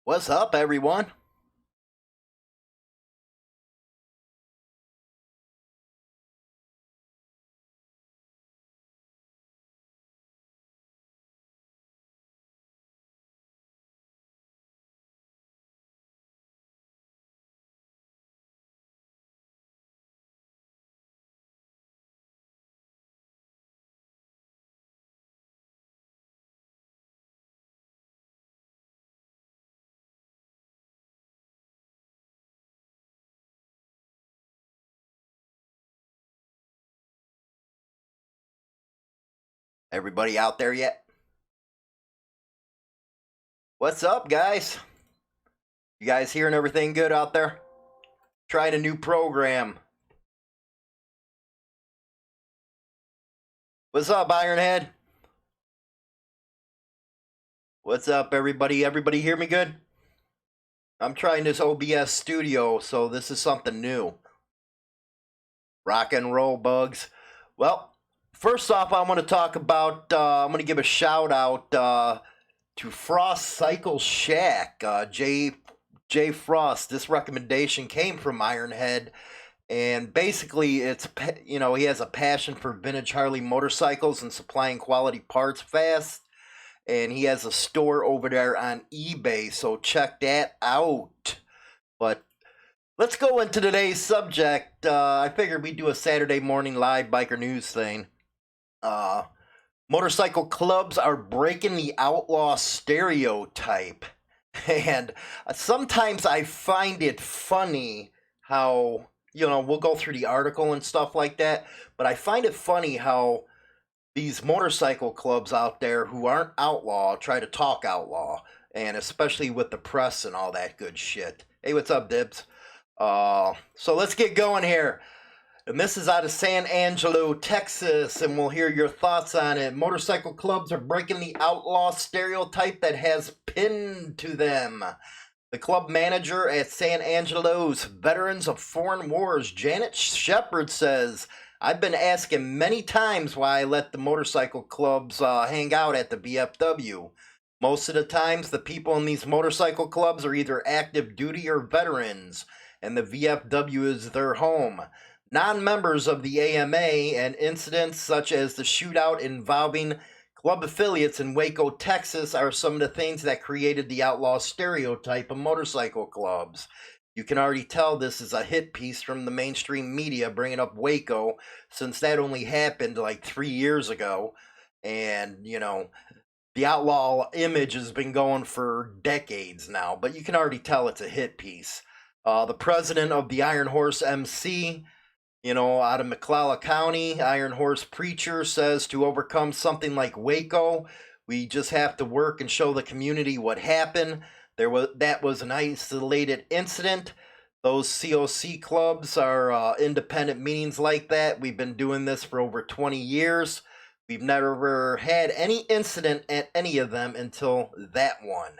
What's up, everyone? Everybody out there yet? What's up, guys? You guys hearing everything good out there? Trying a new program. What's up, Ironhead? What's up, everybody? Everybody hear me good? I'm trying this OBS studio, so this is something new. Rock and roll, bugs. Well, first off, I want to talk about, I'm going to give a shout out to Frost Cycle Shack. J Frost, this recommendation came from Ironhead, and basically it's, he has a passion for vintage Harley motorcycles and supplying quality parts fast, and he has a store over there on eBay, so check that out. But let's go into today's subject. I figured we'd do a Saturday morning live biker news thing. Motorcycle clubs are breaking the outlaw stereotype. And sometimes I find it funny how, we'll go through the article and stuff like that, but I find it funny how these motorcycle clubs out there who aren't outlaw try to talk outlaw, and especially with the press and all that good shit. Hey, what's up, Dibs? So let's get going here. And this is out of San Angelo, Texas, and we'll hear your thoughts on it. Motorcycle clubs are breaking the outlaw stereotype that has pinned to them. The club manager at San Angelo's Veterans of Foreign Wars, Janet Shepard, says, I've been asking many times why I let the motorcycle clubs hang out at the VFW. Most of the times, the people in these motorcycle clubs are either active duty or veterans, and the VFW is their home. Non-members of the AMA and incidents such as the shootout involving club affiliates in Waco, Texas are some of the things that created the outlaw stereotype of motorcycle clubs. You can already tell this is a hit piece from the mainstream media bringing up Waco, since that only happened like 3 years ago. And, the outlaw image has been going for decades now, but you can already tell it's a hit piece. The president of the Iron Horse MC, out of McClellan County, Iron Horse Preacher, says to overcome something like Waco, we just have to work and show the community what happened. That was an isolated incident. Those COC clubs are independent meetings like that. We've been doing this for over 20 years. We've never had any incident at any of them until that one.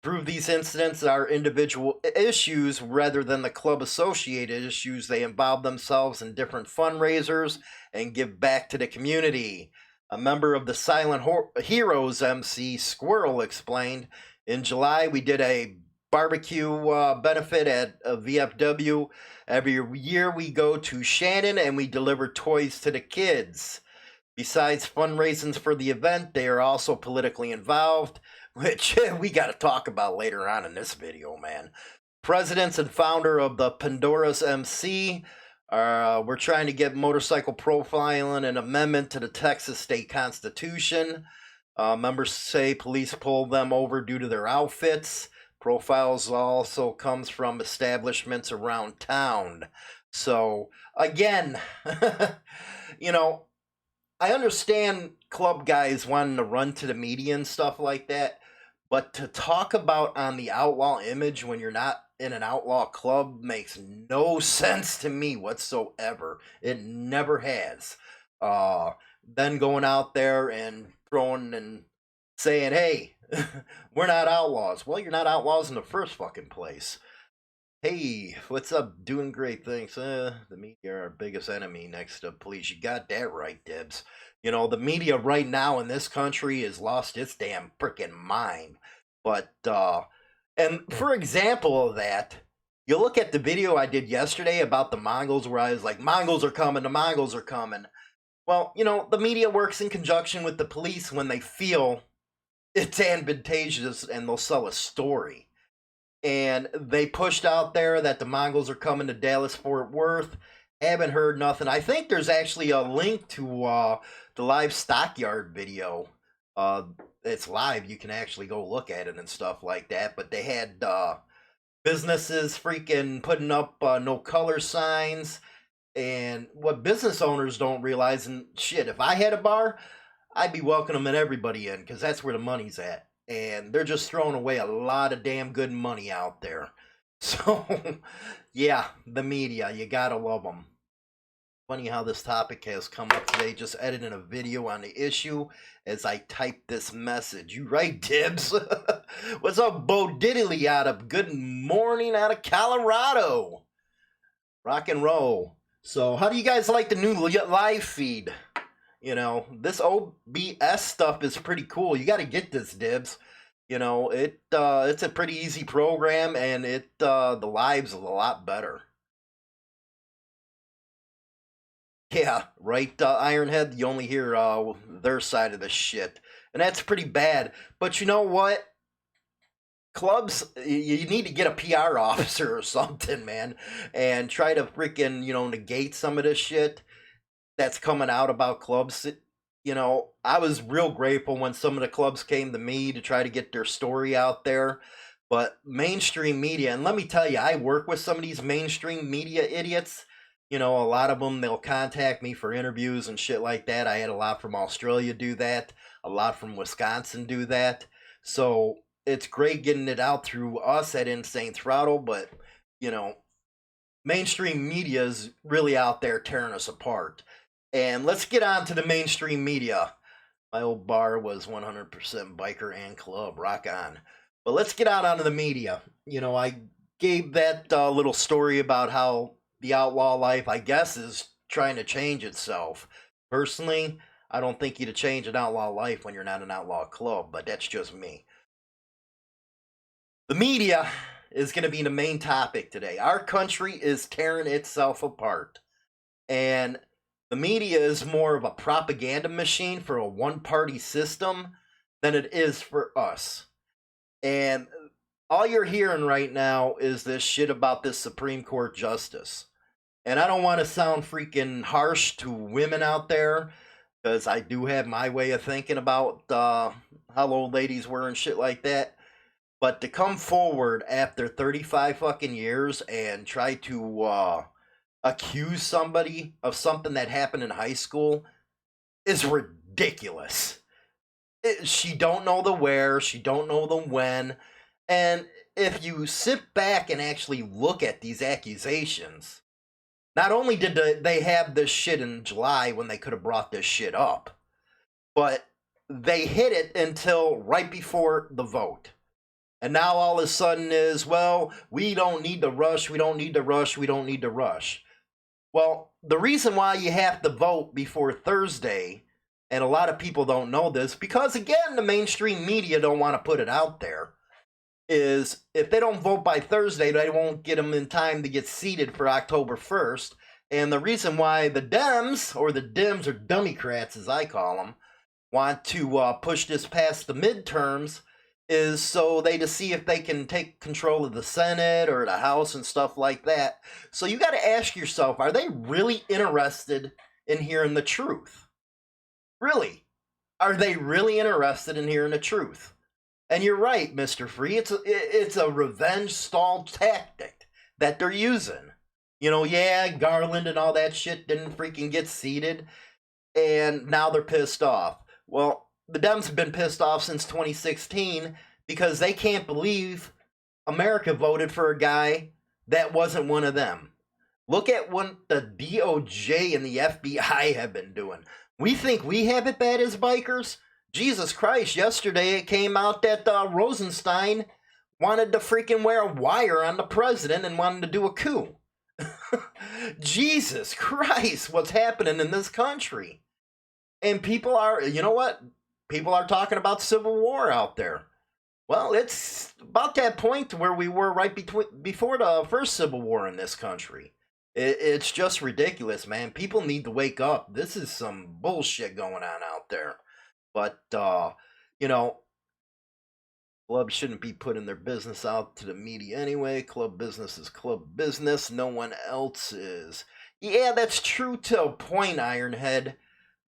Through these incidents are individual issues rather than the club-associated issues. They involve themselves in different fundraisers and give back to the community. A member of the Silent Heroes MC, Squirrel, explained, in July we did a barbecue benefit at a VFW. Every year we go to Shannon and we deliver toys to the kids. Besides fundraisings for the event, they are also politically involved, which we got to talk about later on in this video, man. Presidents and founder of the Pandora's MC, we're trying to get motorcycle profiling an amendment to the Texas state constitution. Members say police pull them over due to their outfits. Profiles also comes from establishments around town. So, again, I understand club guys wanting to run to the media and stuff like that, but to talk about on the outlaw image when you're not in an outlaw club makes no sense to me whatsoever. It never has. Then going out there and throwing and saying, hey, we're not outlaws. Well, you're not outlaws in the first fucking place. Hey, what's up? Doing great, thanks. The media are our biggest enemy next to police. You got that right, Dibs. The media right now in this country has lost its damn freaking mind. But, And for example of that, you look at the video I did yesterday about the Mongols, where I was like, Mongols are coming, the Mongols are coming. Well, the media works in conjunction with the police when they feel it's advantageous and they'll sell a story. And they pushed out there that the Mongols are coming to Dallas Fort Worth. Haven't heard nothing. I think there's actually a link to the live stockyard video. Uh, it's live. You can actually go look at it and stuff like that. But they had businesses freaking putting up no color signs. And what business owners don't realize, and shit, if I had a bar, I'd be welcoming everybody in because that's where the money's at. And they're just throwing away a lot of damn good money out there. So, yeah, the media, you gotta love them. Funny how this topic has come up today. Just editing a video on the issue as I type this message. You right, Dibs? What's up, Bo Diddley out of good morning out of Colorado? Rock and roll. So, how do you guys like the new live feed? This OBS stuff is pretty cool. You got to get this, Dibs. It's a pretty easy program, and the live's a lot better. Yeah, right, Ironhead. You only hear their side of the shit, and that's pretty bad. But you know what? Clubs, you need to get a PR officer or something, man, and try to freaking negate some of this shit that's coming out about clubs. I was real grateful when some of the clubs came to me to try to get their story out there. But mainstream media, and let me tell you, I work with some of these mainstream media idiots. A lot of them, they'll contact me for interviews and shit like that. I had a lot from Australia do that. A lot from Wisconsin do that. So it's great getting it out through us at Insane Throttle, but, mainstream media is really out there tearing us apart. And let's get on to the mainstream media. My old bar was 100% biker and club. Rock on. But let's get out onto the media. I gave that little story about how the outlaw life, I guess, is trying to change itself. Personally, I don't think you'd change an outlaw life when you're not an outlaw club, but that's just me. The media is going to be the main topic today. Our country is tearing itself apart. And the media is more of a propaganda machine for a one-party system than it is for us. And all you're hearing right now is this shit about this Supreme Court justice. And I don't want to sound freaking harsh to women out there, because I do have my way of thinking about how old ladies were and shit like that. But to come forward after 35 fucking years and try to accuse somebody of something that happened in high school is ridiculous. She don't know the where, she don't know the when, and if you sit back and actually look at these accusations, not only did they have this shit in July when they could have brought this shit up, but they hid it until right before the vote. And now all of a sudden is, well, we don't need to rush, we don't need to rush, we don't need to rush. Well, the reason why you have to vote before Thursday, and a lot of people don't know this, because again, the mainstream media don't want to put it out there, is if they don't vote by Thursday, they won't get them in time to get seated for October 1st. And the reason why the Dems, or the Dems, or Dummycrats as I call them, want to push this past the midterms is so to see if they can take control of the Senate or the House and stuff like that. So you got to ask yourself, are they really interested in hearing the truth? Really? Are they really interested in hearing the truth? And you're right, Mr. Free. It's a revenge stall tactic that they're using. Yeah, Garland and all that shit didn't freaking get seated, and now they're pissed off. Well, the Dems have been pissed off since 2016 because they can't believe America voted for a guy that wasn't one of them. Look at what the DOJ and the FBI have been doing. We think we have it bad as bikers? Jesus Christ, yesterday it came out that Rosenstein wanted to freaking wear a wire on the president and wanted to do a coup. Jesus Christ, what's happening in this country? And people are, you know what? People are talking about civil war out there. Well, it's about that point where we were right between before the first Civil War in this country. It's just ridiculous, man. People need to wake up. This is some bullshit going on out there. But you know, clubs shouldn't be putting their business out to the media anyway. Club business is club business. No one else is. Yeah, that's true to a point, Ironhead.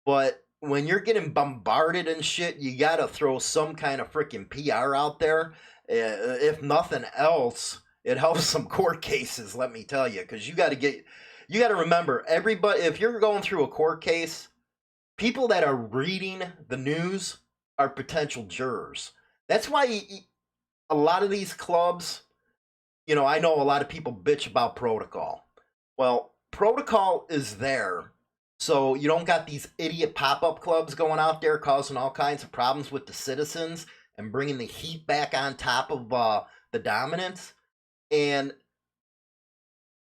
But when you're getting bombarded and shit, you gotta throw some kind of freaking PR out there. If nothing else, it helps some court cases. Let me tell you, because you gotta remember, everybody. If you're going through a court case, people that are reading the news are potential jurors. That's why a lot of these clubs, I know a lot of people bitch about protocol. Well, protocol is there so you don't got these idiot pop up clubs going out there causing all kinds of problems with the citizens and bringing the heat back on top of the dominance. And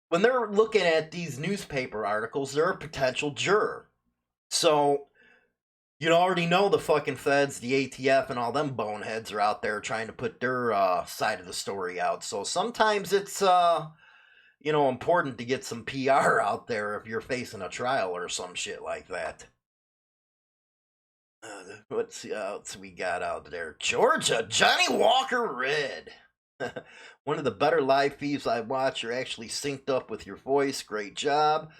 when they're looking at these newspaper articles, they're a potential juror. So you already know the fucking feds, the ATF, and all them boneheads are out there trying to put their side of the story out. So sometimes it's important to get some PR out there if you're facing a trial or some shit like that. Let's see what else we got out there. Georgia, Johnny Walker Red. One of the better live feeds I watch. You're actually synced up with your voice. Great job.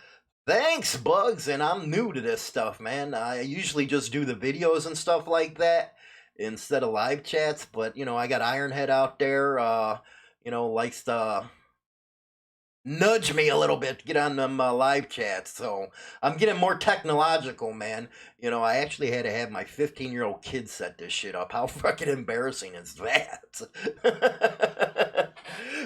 Thanks, Bugs. And I'm new to this stuff, man. I usually just do the videos and stuff like that instead of live chats. But, I got Ironhead out there, likes to nudge me a little bit to get on them live chats. So I'm getting more technological, man. I actually had to have my 15-year-old kid set this shit up. How fucking embarrassing is that?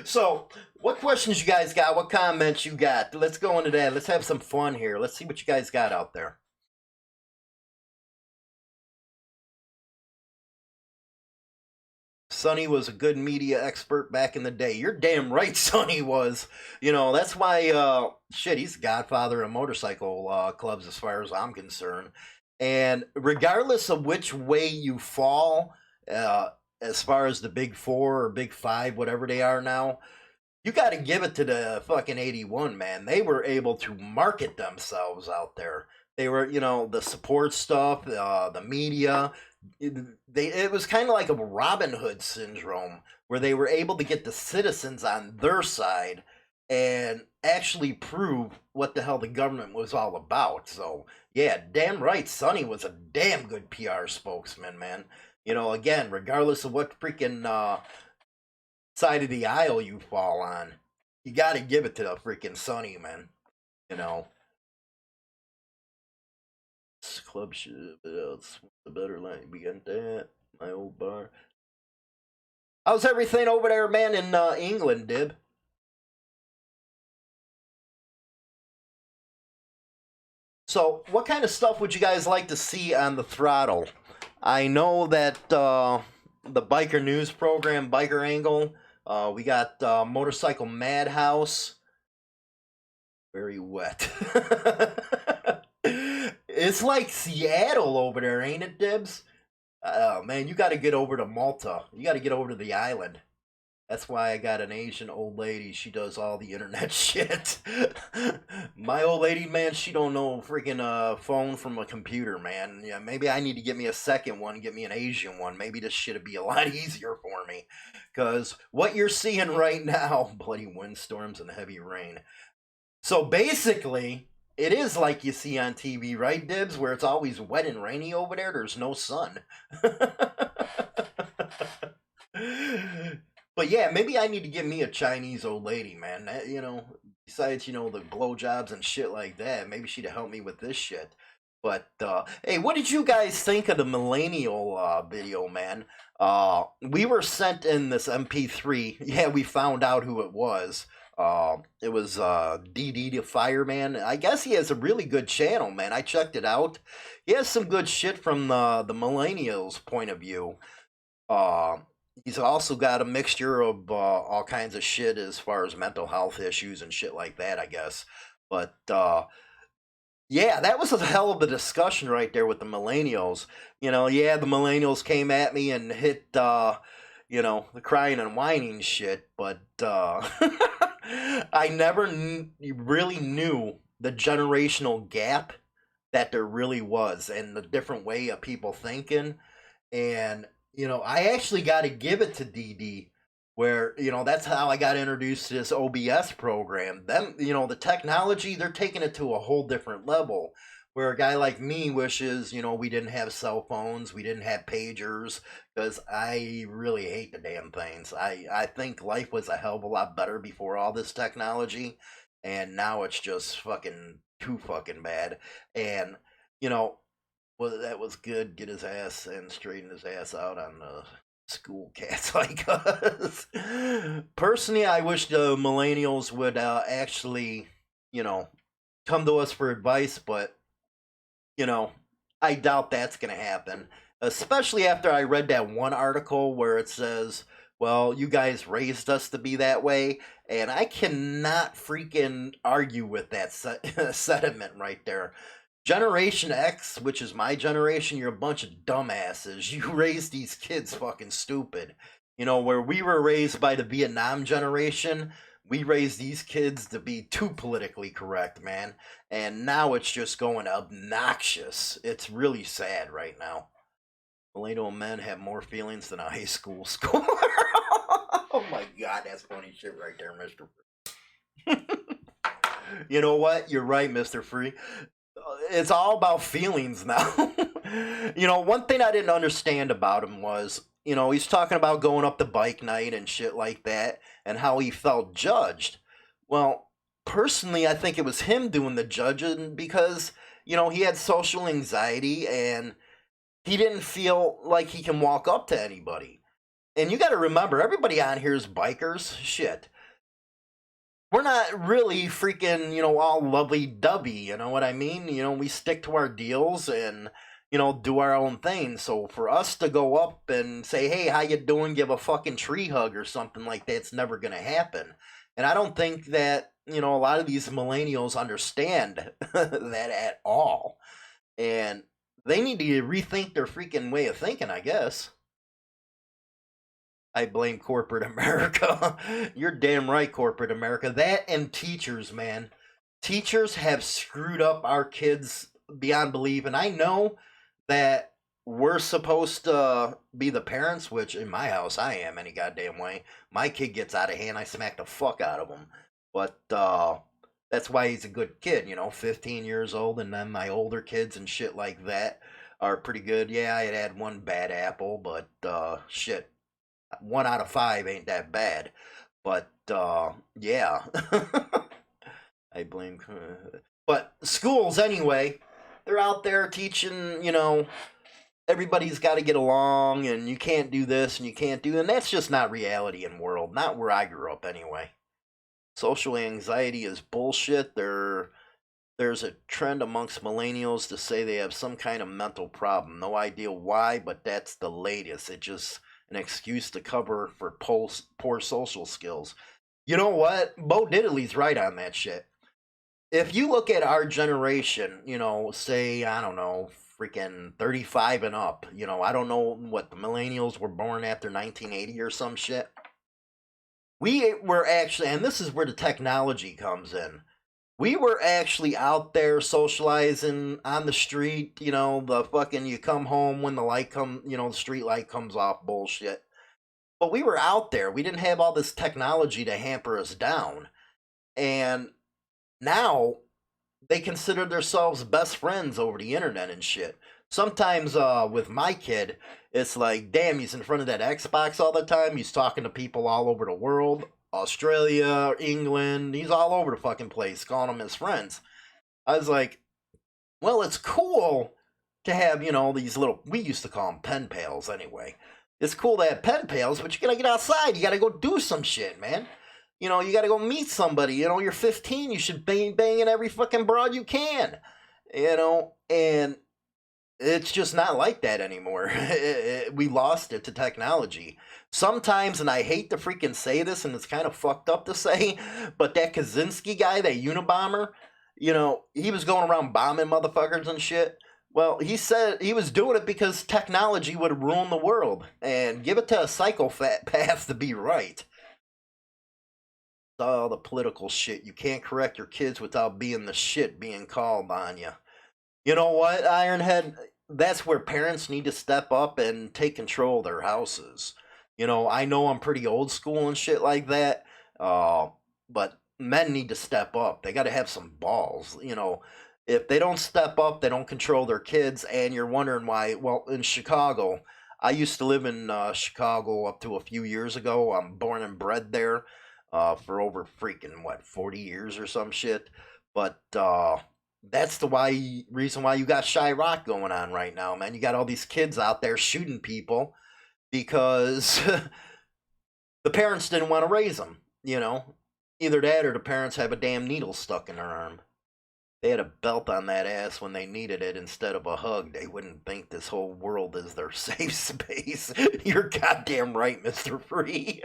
So, what questions you guys got? What comments you got? Let's go into that. Let's have some fun here. Let's see what you guys got out there. Sonny was a good media expert back in the day. You're damn right Sonny was. That's why, shit, he's the godfather of motorcycle clubs as far as I'm concerned. And regardless of which way you fall, as far as the big four or big five, whatever they are now, you got to give it to the fucking 81, man. They were able to market themselves out there. They were, the support stuff, the media. It was kind of like a Robin Hood syndrome where they were able to get the citizens on their side and actually prove what the hell the government was all about. So, yeah, damn right, Sonny was a damn good PR spokesman, man. Again, regardless of what freaking side of the aisle you fall on, you got to give it to the freaking Sonny, man. Club shit, but else the better line. We got that. My old bar. How's everything over there, man, in England, Dib? So, what kind of stuff would you guys like to see on the Throttle? I know that the biker news program, Biker Angle, we got Motorcycle Madhouse. Very wet. It's like Seattle over there, ain't it, Dibs? Oh, man, you got to get over to Malta. You got to get over to the island. That's why I got an Asian old lady. She does all the internet shit. My old lady, man, she don't know freaking phone from a computer, man. Yeah, maybe I need to get me a second one, get me an Asian one. Maybe this shit'd be a lot easier for me. Because what you're seeing right now, bloody windstorms and heavy rain. So basically, it is like you see on TV, right, Dibs? Where it's always wet and rainy over there. There's no sun. But yeah, maybe I need to get me a Chinese old lady, man. Besides, the blowjobs and shit like that, maybe she'd help me with this shit. But hey, what did you guys think of the millennial video, man? We were sent in this MP3. Yeah, we found out who it was. It was DD the Fireman. I guess he has a really good channel, man. I checked it out. He has some good shit from the millennials' point of view. He's also got a mixture of all kinds of shit as far as mental health issues and shit like that, I guess. But yeah, that was a hell of a discussion right there with the millennials. Yeah, the millennials came at me and hit the crying and whining shit, but I never really knew the generational gap that there really was and the different way of people thinking. And, I actually got to give it to DD where, that's how I got introduced to this OBS program. Them, the technology, they're taking it to a whole different level. Where a guy like me wishes, we didn't have cell phones, we didn't have pagers, because I really hate the damn things. I think life was a hell of a lot better before all this technology, and now it's just fucking too fucking bad. And, you know, well, that was good. Get his ass and straighten his ass out on the school cats like us. Personally, I wish the millennials would actually, you know, come to us for advice, but you know, I doubt that's going to happen. Especially after I read that one article where it says, well, you guys raised us to be that way. And I cannot freaking argue with that sentiment right there. Generation X, which is my generation, you're a bunch of dumbasses. You raised these kids fucking stupid. Where we were raised by the Vietnam generation, we raised these kids to be too politically correct, man. And now it's just going obnoxious. It's really sad right now. Millennial men have more feelings than a high school score. Oh my god, that's funny shit right there, Mr. Free. You know what? You're right, Mr. Free. It's all about feelings now. One thing I didn't understand about him was, he's talking about going up to bike night and shit like that and how he felt judged. Well, personally, I think it was him doing the judging because, he had social anxiety and he didn't feel like he can walk up to anybody. And you got to remember, everybody on here is bikers. Shit. We're not really freaking, all lovey-dovey, you know what I mean? We stick to our deals and, do our own thing. So for us to go up and say, hey, how you doing? Give a fucking tree hug or something like that's never going to happen. And I don't think that, a lot of these millennials understand that at all. And they need to rethink their freaking way of thinking, I guess. I blame corporate America. You're damn right, corporate America. That and teachers, man. Teachers have screwed up our kids beyond belief. And I know that we're supposed to be the parents, which in my house I am any goddamn way. My kid gets out of hand, I smack the fuck out of him. But that's why he's a good kid, 15 years old. And then my older kids and shit like that are pretty good. Yeah, I had one bad apple, but shit. 1 out of 5 ain't that bad, but yeah. I blame, but schools anyway. They're out there teaching, everybody's got to get along, and you can't do this and you can't do, and that's just not reality in the world. Not where I grew up anyway. Social anxiety is bullshit. There's a trend amongst millennials to say they have some kind of mental problem. No idea why, but that's the latest. It just an excuse to cover for poor social skills. You know what? Bo Diddley's right on that shit. If you look at our generation, say, I don't know, freaking 35 and up, I don't know what the millennials were born after 1980 or some shit. We were actually, and this is where the technology comes in. We were actually out there socializing on the street, the fucking you come home when the light the street light comes off bullshit. But we were out there. We didn't have all this technology to hamper us down. And now they consider themselves best friends over the internet and shit. Sometimes with my kid, it's like, damn, he's in front of that Xbox all the time. He's talking to people all over the world. Australia, England, he's all over the fucking place, calling them his friends. I was like, well, it's cool to have, these little, we used to call them pen pals anyway. It's cool to have pen pals, but you gotta get outside, you gotta go do some shit, man. You gotta go meet somebody, you're 15, you should be banging every fucking broad you can, and it's just not like that anymore. We lost it to technology. Sometimes, and I hate to freaking say this, and it's kind of fucked up to say, but that Kaczynski guy, that Unabomber, he was going around bombing motherfuckers and shit. Well, he said he was doing it because technology would ruin the world, and give it to a psychopath to be right. All the political shit. You can't correct your kids without being the shit being called on you. You know what, Ironhead? That's where parents need to step up and take control of their houses. I know I'm pretty old school and shit like that, uh, but men need to step up. They got to have some balls. If they don't step up, they don't control their kids, and you're wondering why. Well, in Chicago, I used to live in Chicago up to a few years ago. I'm born and bred there for over freaking, what, 40 years or some shit. But that's the reason why you got Chirac going on right now, man. You got all these kids out there shooting people because the parents didn't want to raise them. Either that or the parents have a damn needle stuck in their arm. They had a belt on that ass when they needed it instead of a hug. They wouldn't think this whole world is their safe space. You're goddamn right, Mr. Free.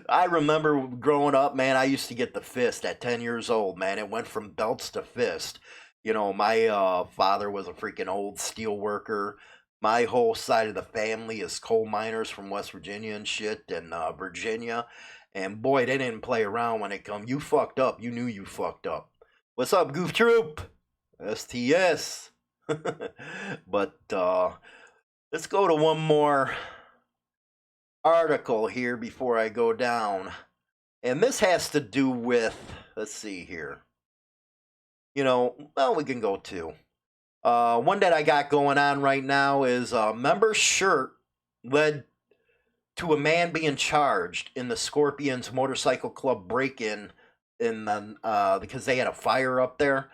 I remember growing up, man, I used to get the fist at 10 years old, man. It went from belts to fist. My father was a freaking old steel worker. My whole side of the family is coal miners from West Virginia and shit, and Virginia. And boy, they didn't play around when it come. You fucked up. You knew you fucked up. What's up, Goof Troop? STS. But let's go to one more article here before I go down. And this has to do with, let's see here. Well, we can go to. One that I got going on right now is a member's shirt led to a man being charged in the Scorpions Motorcycle Club break-in because they had a fire up there.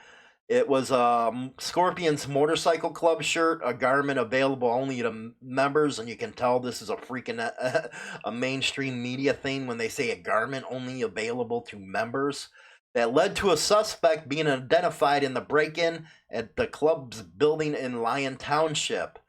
It was a Scorpions Motorcycle Club shirt, a garment available only to members, and you can tell this is a freaking a mainstream media thing when they say a garment only available to members. That led to a suspect being identified in the break-in at the club's building in Lyon Township.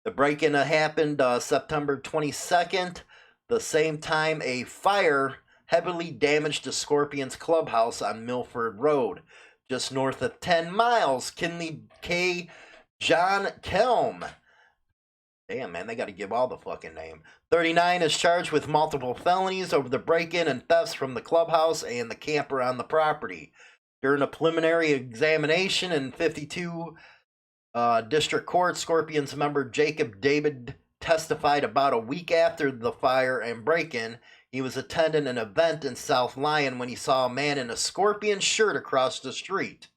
The break-in happened September 22nd, the same time a fire heavily damaged the Scorpions clubhouse on Milford Road, just north of 10 miles. Kinley K. John Kelm. Damn, man, they got to give all the fucking name. 39 is charged with multiple felonies over the break-in and thefts from the clubhouse and the camper on the property. During a preliminary examination in 52 District Court, Scorpions member Jacob David testified about a week after the fire and break-in. He was attending an event in South Lyon when he saw a man in a Scorpion shirt across the street.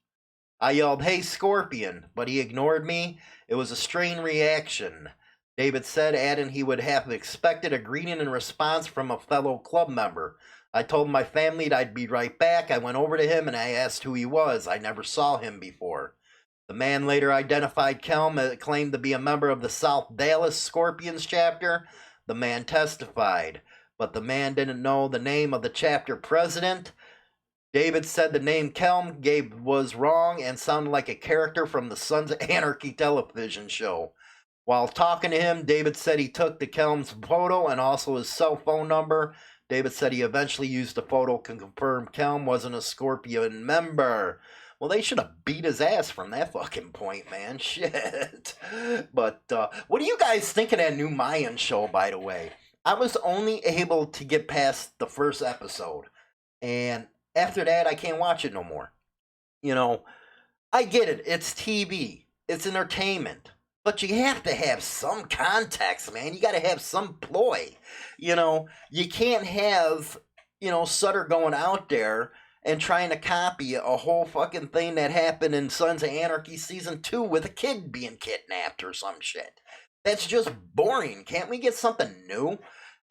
I yelled, "Hey, Scorpion," but he ignored me. It was a strained reaction, David said, adding he would have expected a greeting and response from a fellow club member. I told my family that I'd be right back. I went over to him and I asked who he was. I never saw him before. The man later identified Kelm, claimed to be a member of the South Dallas Scorpions chapter. The man testified, but the man didn't know the name of the chapter president. David said the name Kelm gave was wrong and sounded like a character from the Sons of Anarchy television show. While talking to him, David said he took the Kelm's photo and also his cell phone number. David said he eventually used the photo to confirm Kelm wasn't a Scorpion member. Well, they should have beat his ass from that fucking point, man. Shit. But what do you guys think of that new Mayan show, by the way? I was only able to get past the first episode. And after that, I can't watch it no more. I get it. It's TV. It's entertainment. But you have to have some context, man. You got to have some ploy. You can't have, Sutter going out there and trying to copy a whole fucking thing that happened in Sons of Anarchy Season 2 with a kid being kidnapped or some shit. That's just boring. Can't we get something new?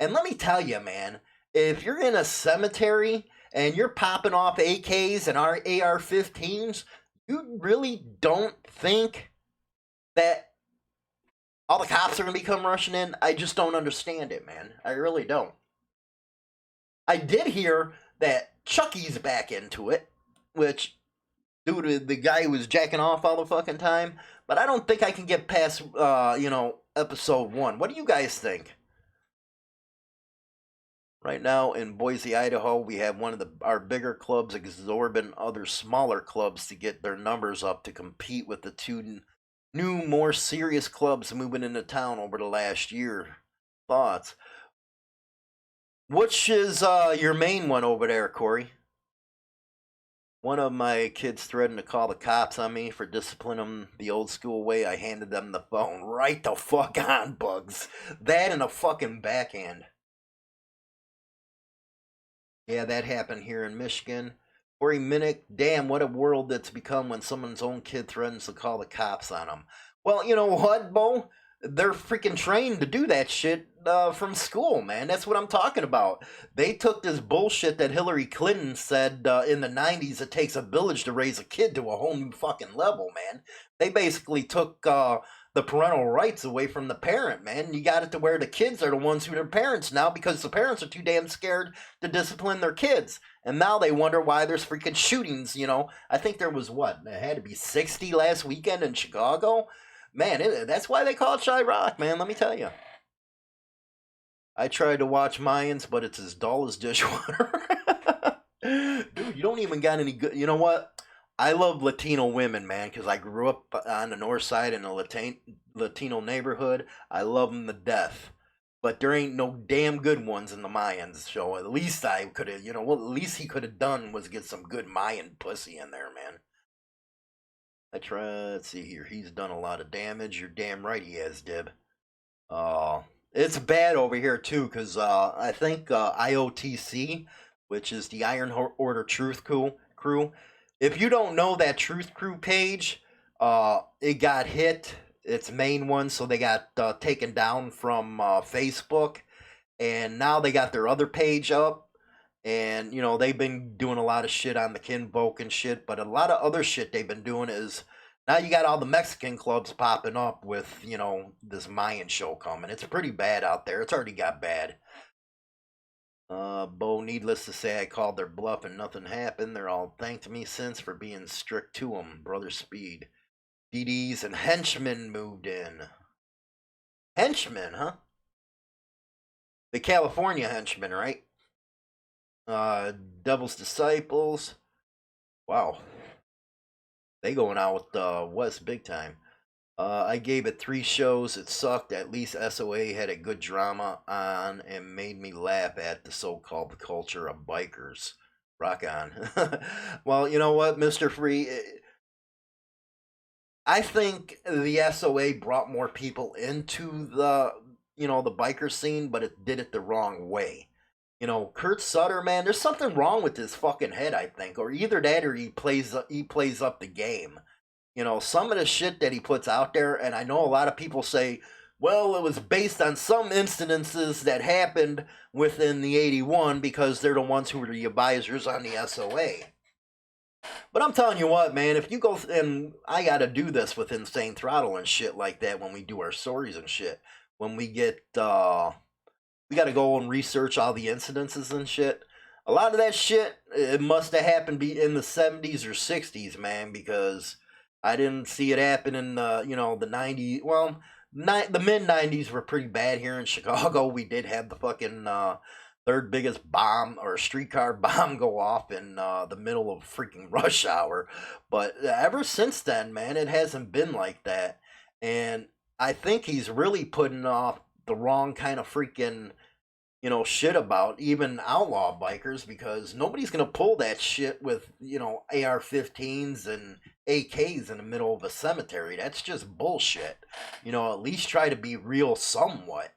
And let me tell you, man, if you're in a cemetery and you're popping off AKs and AR-15s, you really don't think that all the cops are going to come rushing in? I just don't understand it, man. I really don't. I did hear that Chucky's back into it, which, due to the guy who was jacking off all the fucking time, but I don't think I can get past, episode 1. What do you guys think? Right now in Boise, Idaho, we have one of our bigger clubs absorbing other smaller clubs to get their numbers up to compete with the two new, more serious clubs moving into town over the last year. Thoughts? Which is your main one over there, Corey? One of my kids threatened to call the cops on me for disciplining them the old school way. I handed them the phone. Right the fuck on, Bugs. That and a fucking backhand. Yeah, that happened here in Michigan. Corey Minnick, damn, what a world that's become when someone's own kid threatens to call the cops on them. Well, you know what, Bo? They're freaking trained to do that shit from school, man. That's what I'm talking about. They took this bullshit that Hillary Clinton said in the 90s it takes a village to raise a kid to a whole new fucking level, man. They basically took the parental rights away from the parent, man. You got it to where the kids are the ones who are their parents now because the parents are too damn scared to discipline their kids. And now they wonder why there's freaking shootings, you know. I think there was what? It had to be 60 last weekend in Chicago. Man, that's why they call it Chirac, man, let me tell you. I tried to watch Mayans, but it's as dull as dishwater. Dude, you don't even got any good. You know what? I love Latino women, man, because I grew up on the north side in a Latino neighborhood. I love them to death. But there ain't no damn good ones in the Mayans, so at least I could have, you know, what at least he could have done was get some good Mayan pussy in there, man. Let's see here. He's done a lot of damage. You're damn right he has, Dib. It's bad over here, too, because I think IOTC, which is the Iron Order Truth Crew, if you don't know that Truth Crew page, it got hit, its main one, so they got taken down from Facebook, and now they got their other page up, and, you know, they've been doing a lot of shit on the Kinvolk and shit, but a lot of other shit they've been doing is, now you got all the Mexican clubs popping up with, you know, this Mayan show coming. It's pretty bad out there. It's already got bad. Bo, needless to say, I called their bluff and nothing happened. They're all thanked me since for being strict to them. Brother Speed. DDs and henchmen moved in. Henchmen, huh? The California henchmen, right? Devil's Disciples. Wow. They going out with West big time. I gave it 3 shows. It sucked. At least SOA had a good drama on and made me laugh at the so-called culture of bikers. Rock on. Well, you know what, Mr. Free? I think the SOA brought more people into the, you know, the biker scene, but it did it the wrong way. You know, Kurt Sutter, man, there's something wrong with his fucking head, I think, or either that or he plays up the game. You know, some of the shit that he puts out there, and I know a lot of people say, well, it was based on some incidences that happened within the 81 because they're the ones who were the advisors on the SOA. But I'm telling you what, man, if you go, and I gotta do this with Insane Throttle and shit like that when we do our stories and shit. When we get, we gotta go and research all the incidences and shit. A lot of that shit, it must have happened in the 70s or 60s, man, because I didn't see it happen in the, you know, the 90s. Well, the mid 90s were pretty bad here in Chicago. We did have the fucking third biggest bomb or streetcar bomb go off in the middle of freaking rush hour. But ever since then, man, it hasn't been like that. And I think he's really putting off the wrong kind of freaking, you know, shit about even outlaw bikers, because nobody's gonna pull that shit with, you know, AR-15s and AKs in the middle of a cemetery. That's just bullshit. You know, at least try to be real somewhat.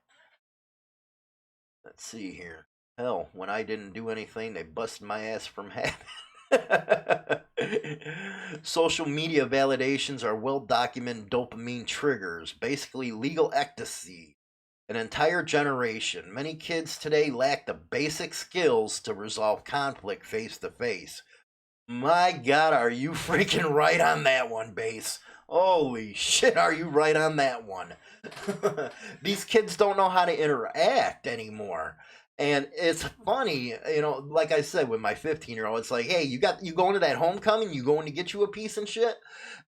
Let's see here. Hell, when I didn't do anything, they busted my ass from having. Social media validations are well-documented dopamine triggers, basically legal ecstasy. An entire generation. Many kids today lack the basic skills to resolve conflict face to face. My God, are you freaking right on that one, Base? Holy shit, are you right on that one? These kids don't know how to interact anymore. And it's funny, you know, like I said with my 15-year-old, it's like, hey, you going to that homecoming? You going to get you a piece and shit?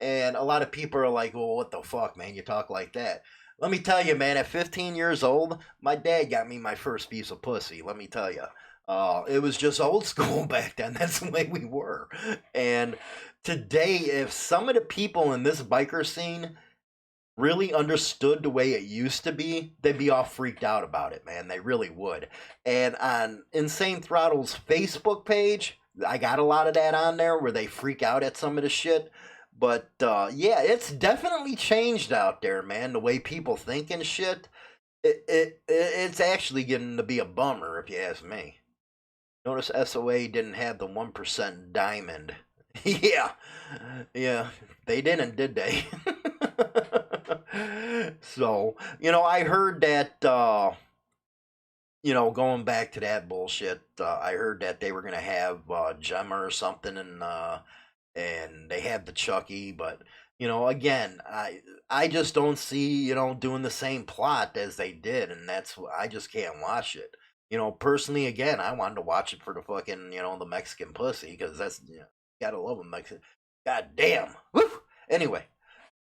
And a lot of people are like, well, what the fuck, man? You talk like that. Let me tell you, man, at 15 years old, my dad got me my first piece of pussy. Let me tell you. It was just old school back then. That's the way we were. And today, if some of the people in this biker scene really understood the way it used to be, they'd be all freaked out about it, man. They really would. And on Insane Throttle's Facebook page, I got a lot of that on there where they freak out at some of the shit. But yeah, it's definitely changed out there, man. The way people think and shit. It's actually getting to be a bummer, if you ask me. Notice SOA didn't have the 1% diamond. Yeah, yeah, they didn't, did they? So, I heard that, going back to that bullshit, I heard that they were going to have Gemma or something, and they had the Chucky, but, again, I just don't see, doing the same plot as they did, and I just can't watch it. Personally, again, I wanted to watch it for the fucking, the Mexican pussy, because that's, gotta love a Mexican. God damn. Woo! Anyway,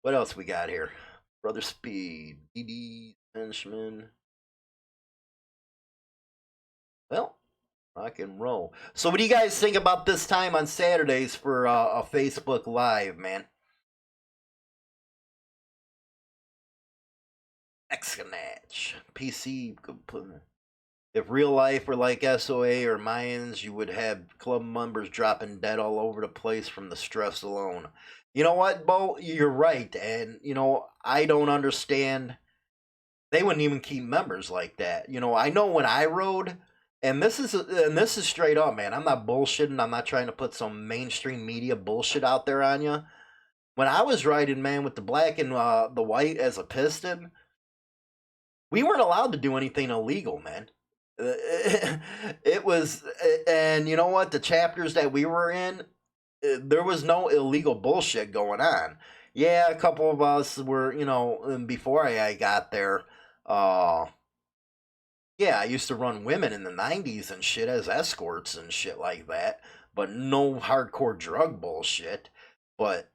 what else we got here? Brother Speed, DD, Henchman. Well, rock and roll. So, what do you guys think about this time on Saturdays for a Facebook Live, man? Excalage. PC. If real life were like SOA or Mayans, you would have club members dropping dead all over the place from the stress alone. You know what, Bo? You're right. And, I don't understand. They wouldn't even keep members like that. I know when I rode, and this is straight up, man. I'm not bullshitting. I'm not trying to put some mainstream media bullshit out there on you. When I was riding, man, with the black and the white as a piston, we weren't allowed to do anything illegal, man. It was, and you know what? The chapters that we were in, there was no illegal bullshit going on. Yeah, a couple of us were, before I got there, uh, yeah, I used to run women in the 90s and shit as escorts and shit like that, but no hardcore drug bullshit. But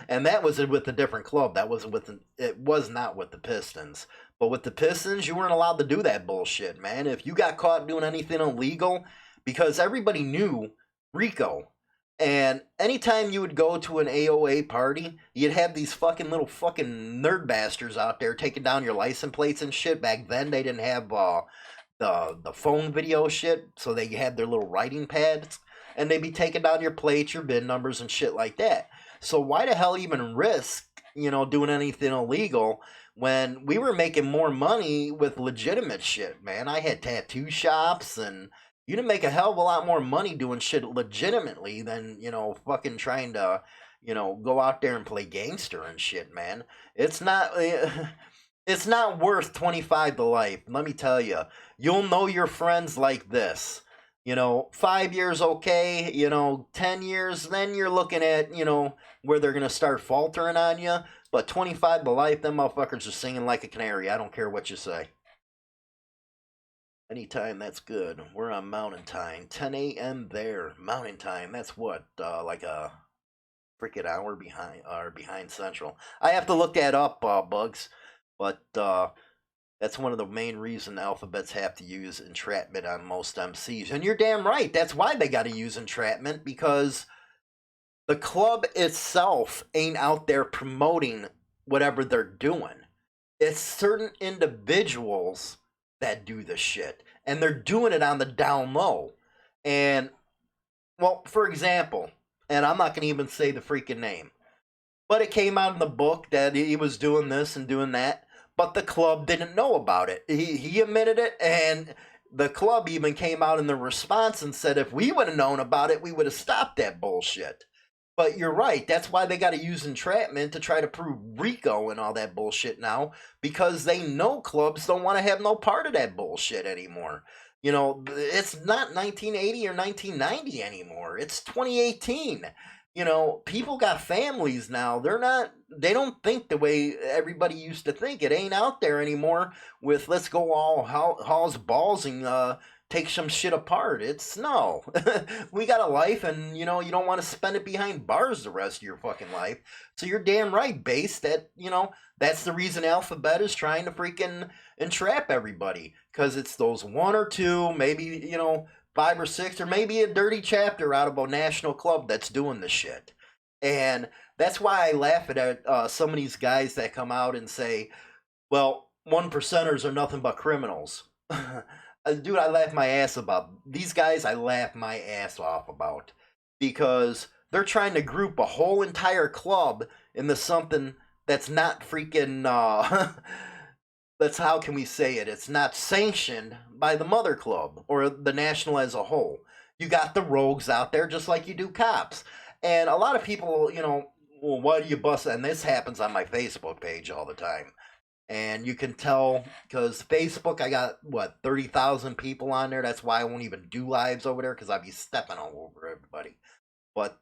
and that was with a different club. That wasn't with it was not with the Pistons. But with the Pistons, you weren't allowed to do that bullshit, man. If you got caught doing anything illegal, because everybody knew Rico. And anytime you would go to an AOA party, you'd have these fucking little fucking nerd bastards out there taking down your license plates and shit. Back then, they didn't have the phone video shit, so they had their little writing pads, and they'd be taking down your plates, your bin numbers, and shit like that. So why the hell even risk, doing anything illegal when we were making more money with legitimate shit, man? I had tattoo shops, and you didn't make a hell of a lot more money doing shit legitimately than, fucking trying to, go out there and play gangster and shit, man. It's not it's not worth 25 to life. Let me tell you. You'll know your friends like this. 5 years okay, 10 years, then you're looking at, where they're going to start faltering on you. But 25 to life, them motherfuckers are singing like a canary. I don't care what you say. Anytime, that's good. We're on Mountain Time. 10 a.m. there. Mountain Time, that's what, like a freaking hour behind, or behind Central. I have to look that up, Bugs. But, that's one of the main reasons alphabets have to use entrapment on most MCs. And you're damn right. That's why they got to use entrapment, because the club itself ain't out there promoting whatever they're doing. It's certain individuals that do the shit. And they're doing it on the down low. And, well, for example, and I'm not going to even say the freaking name, but it came out in the book that he was doing this and doing that. But the club didn't know about it. He admitted it, and the club even came out in the response and said if we would have known about it, we would have stopped that bullshit. But you're right. That's why they got to use entrapment to try to prove Rico and all that bullshit now, because they know clubs don't want to have no part of that bullshit anymore. It's not 1980 or 1990 anymore. It's 2018. People got families now. They don't think the way everybody used to think. It ain't out there anymore with let's go all hauls balls and take some shit apart. It's no. We got a life, and you don't want to spend it behind bars the rest of your fucking life. So you're damn right, base, that that's the reason Alphabet is trying to freaking entrap everybody, because it's those one or two, maybe, five or six, or maybe a dirty chapter out of a national club that's doing the shit. And that's why I laugh at some of these guys that come out and say, well, one percenters are nothing but criminals. Dude, I laugh my ass about these guys. I laugh my ass off about, because they're trying to group a whole entire club into something that's not freaking that's, how can we say it? It's not sanctioned by the mother club or the national as a whole. You got the rogues out there just like you do cops. And a lot of people, well, why do you bust? And this happens on my Facebook page all the time. And you can tell because Facebook, I got what, 30,000 people on there. That's why I won't even do lives over there, because I'd be stepping all over everybody. But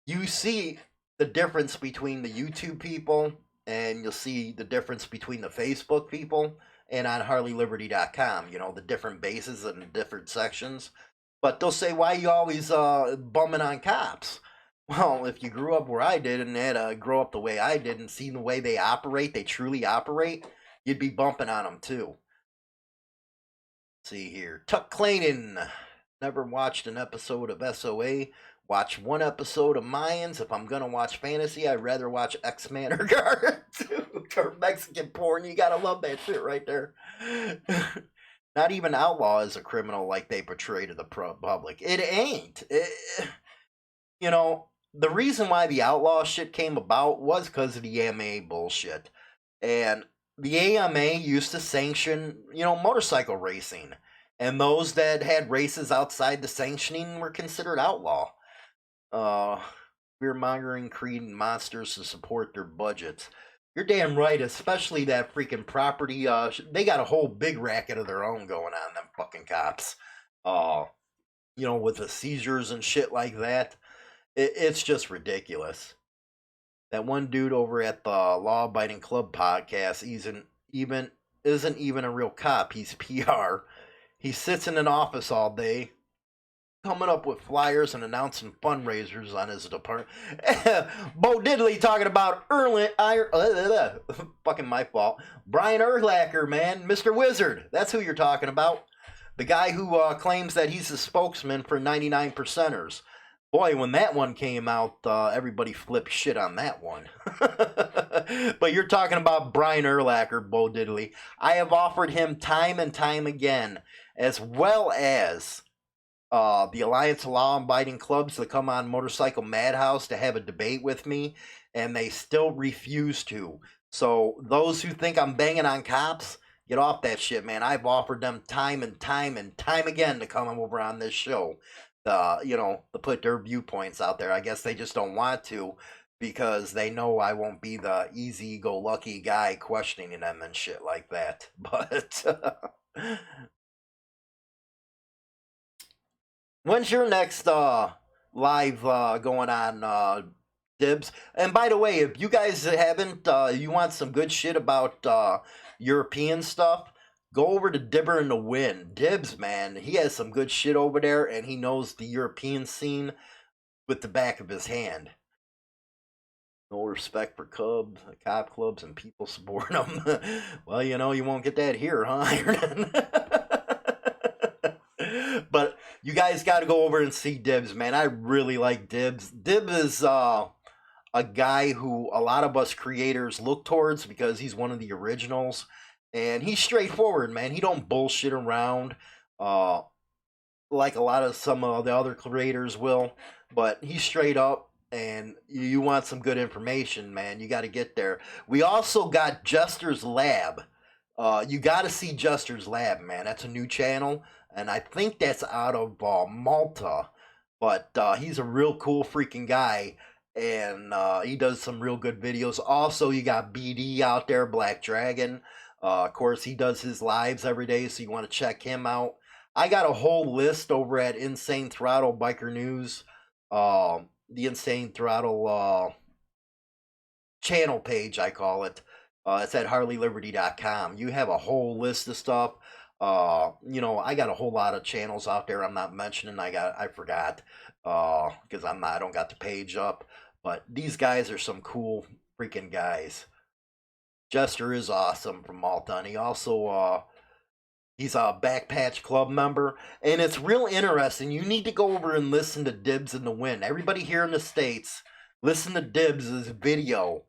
you see the difference between the YouTube people, and you'll see the difference between the Facebook people, and on HarleyLiberty.com, the different bases and the different sections. But they'll say, why you always bumming on cops? Well, if you grew up where I did and had to grow up the way I did and seen the way they operate, they truly operate, you'd be bumping on them too. Let's see here. Tuck Clayton. Never watched an episode of SOA. Watch one episode of Mayans. If I'm gonna watch fantasy, I'd rather watch X-Men or Cartoon or Mexican porn. You gotta love that shit right there. Not even Outlaw is a criminal like they portray to the public. It ain't. The reason why the Outlaw shit came about was because of the AMA bullshit. And the AMA used to sanction, motorcycle racing. And those that had races outside the sanctioning were considered outlaw. Fear-mongering, creating monsters to support their budgets. You're damn right, especially that freaking property. They got a whole big racket of their own going on, them fucking cops. With the seizures and shit like that. It's just ridiculous. That one dude over at the Law Abiding Club podcast isn't even a real cop. He's PR. He sits in an office all day, coming up with flyers and announcing fundraisers on his department. Bo Diddley talking about fucking my fault. Brian Urlacher, man, Mr. Wizard. That's who you're talking about. The guy who claims that he's the spokesman for 99 percenters. Boy, when that one came out, everybody flipped shit on that one. But you're talking about Brian Urlacher, Bo Diddley. I have offered him time and time again, as well as the Alliance of Law-Abiding Clubs, to come on Motorcycle Madhouse to have a debate with me, and they still refuse to. So those who think I'm banging on cops, get off that shit, man. I've offered them time and time and time again to come over on this show. To put their viewpoints out there. I guess they just don't want to, because they know I won't be the easy-go-lucky guy questioning them and shit like that. But when's your next live going on, Dibs? And by the way, if you guys haven't, you want some good shit about European stuff, go over to Dibber in the Wind. Dibs, man, he has some good shit over there, and he knows the European scene with the back of his hand. No respect for cop clubs, and people support them. Well, you won't get that here, huh, Iron? But you guys got to go over and see Dibs, man. I really like Dibs. Dib is a guy who a lot of us creators look towards, because he's one of the originals. And he's straightforward, man. He don't bullshit around like a lot of some of the other creators will. But he's straight up, and you want some good information, man, you got to get there. We also got Jester's Lab. You got to see Jester's Lab, man. That's a new channel, and I think that's out of Malta. But he's a real cool freaking guy, and he does some real good videos. Also, you got BD out there, Black Dragon. Of course, he does his lives every day, so you want to check him out. I got a whole list over at Insane Throttle Biker News. the Insane Throttle channel page, I call it. It's at harleyliberty.com. You have a whole list of stuff. I got a whole lot of channels out there I'm not mentioning. I forgot because I don't got the page up. But these guys are some cool freaking guys. Jester is awesome from Malta, and he also he's a Backpatch Club member, and it's real interesting. You need to go over and listen to Dibs in the Wind. Everybody here in the States, listen to Dibs' video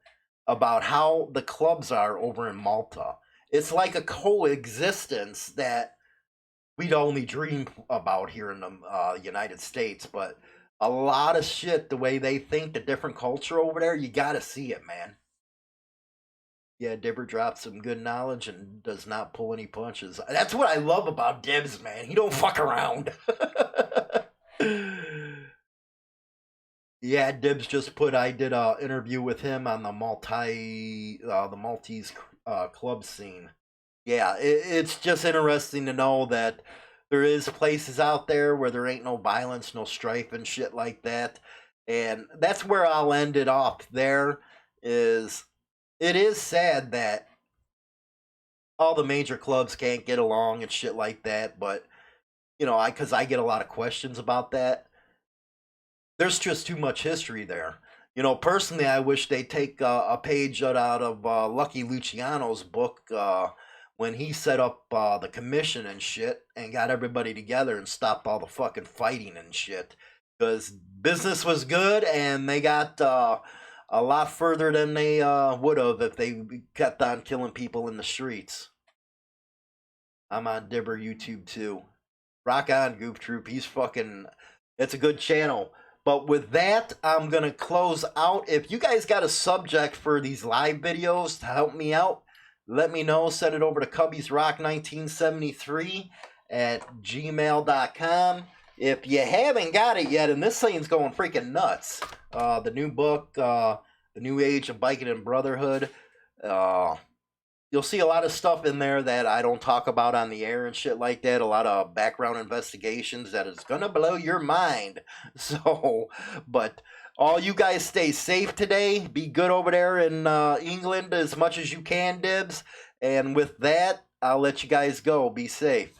about how the clubs are over in Malta. It's like a coexistence that we'd only dream about here in the United States, but a lot of shit, the way they think, the different culture over there, you gotta see it, man. Yeah, Dibber drops some good knowledge and does not pull any punches. That's what I love about Dibs, man. He don't fuck around. Yeah, Dibs just put. I did a interview with him on the Maltese club scene. Yeah, it's just interesting to know that there is places out there where there ain't no violence, no strife, and shit like that. And that's where I'll end it off. There is, it is sad that all the major clubs can't get along and shit like that. But because I get a lot of questions about that. There's just too much history there. Personally, I wish they'd take a page out of Lucky Luciano's book when he set up the commission and shit and got everybody together and stopped all the fucking fighting and shit. Because business was good and they got a lot further than they would have if they kept on killing people in the streets. I'm on Dibber YouTube too. Rock on, Goof Troop. It's a good channel. But with that, I'm going to close out. If you guys got a subject for these live videos to help me out, let me know. Send it over to cubbiesrock1973 at gmail.com. If you haven't got it yet, and this thing's going freaking nuts, the new book, The New Age of Biking and Brotherhood, you'll see a lot of stuff in there that I don't talk about on the air and shit like that. A lot of background investigations that is going to blow your mind. So, but all you guys stay safe today. Be good over there in England as much as you can, Dibs. And with that, I'll let you guys go. Be safe.